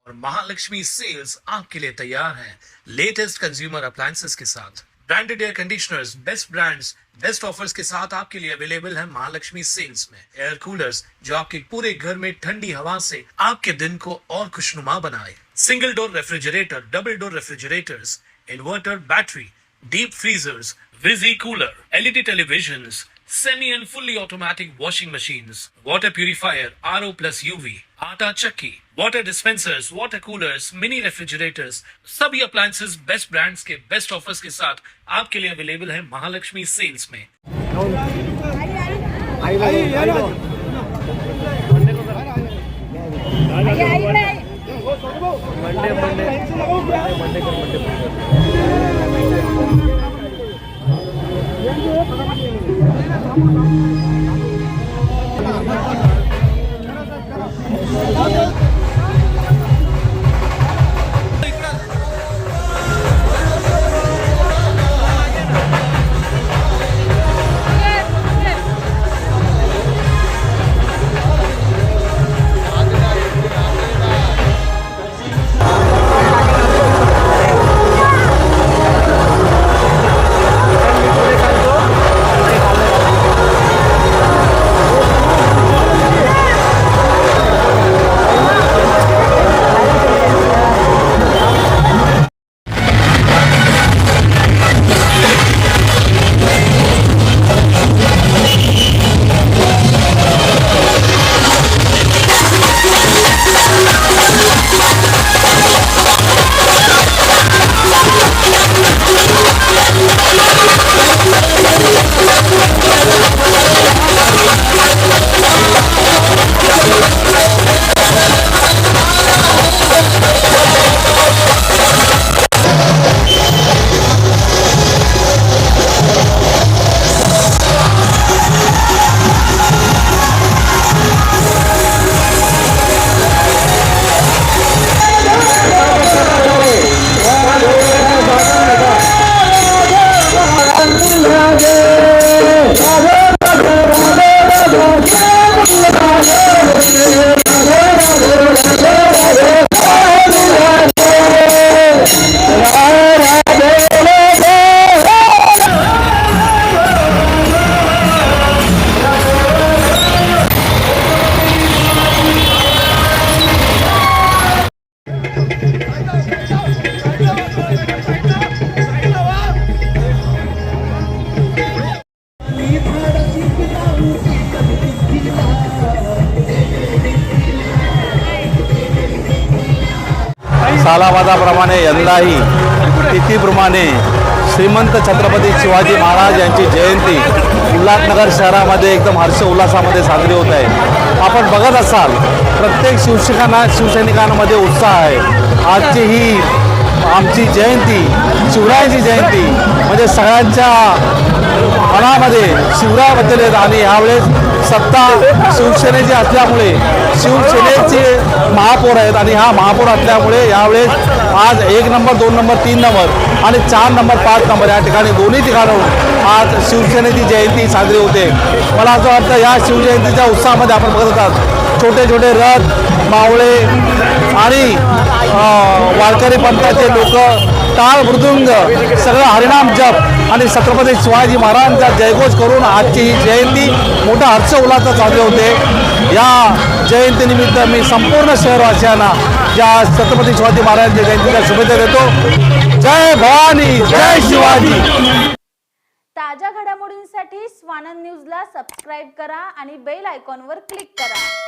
और महालक्ष्मी सेल्स आपके लिए तैयार है लेटेस्ट कंज्यूमर अप्लायंसेस के साथ। Branded air conditioners, best brands, best offers के साथ आपके लिए अवेलेबल है महालक्ष्मी सेल्स में। एयर कूलर्स जो आपके पूरे घर में ठंडी हवा से आपके दिन को और खुशनुमा बनाए। Single door refrigerator, double door refrigerators, inverter battery, deep freezers, visi cooler, LED televisions, semi and fully automatic washing machines, water purifier, RO plus UV, आटा चक्की, water dispensers, water coolers, mini refrigerators, सभी appliances best brands के best offers के साथ आपके लिए available है Mahalakshmi sales में। सालाबादाप्रमाणे यंदाही तिथीप्रमाणे श्रीमंत छत्रपती शिवाजी महाराज यांची जयंती उल्हासनगर शहरामध्ये एकदम हर्ष उल्हासामध्ये साजरी होत आहे। आपण बघत असाल प्रत्येक शिवसैनिकांमध्ये उत्साह आहे। आजची ही आमची जयंती, शिवरायांची जयंती म्हणजे सगळ्यांच्या मनामध्ये शिवरायाबद्दल आहेत आणि यावेळेस सत्ता शिवसेनेची असल्यामुळे शिवसेनेचे महापौर आहेत आणि हा महापौर असल्यामुळे यावेळेस आज 1 नंबर, 2 नंबर, 3 नंबर आणि 4 नंबर, 5 नंबर या ठिकाणी दोन्ही ठिकाणाहून आज शिवसेनेची जयंती साजरी होते। मला असं वाटतं या शिवजयंतीच्या उत्साहामध्ये आपण बघत आहात छोटे छोटे रथ, मावळे आणि वारकरी पंथाचे लोक टाळ मृदुंग सगळं हरिनाम जप आणि छत्रपती शिवाजी महाराजांचा जयघोष करून आजची ही जयंती मोठा हर्ष उल्हासात साजरी होते। या जयंतीनिमित्त मी संपूर्ण शहरवासियांना या छत्रपती शिवाजी महाराजांच्या जयंतीच्या शुभेच्छा देतो। जय भवानी, जय शिवाजी। ताज्या घडामोडींसाठी स्वानंद न्यूजला सबस्क्राईब करा आणि बेल आयकॉनवर क्लिक करा।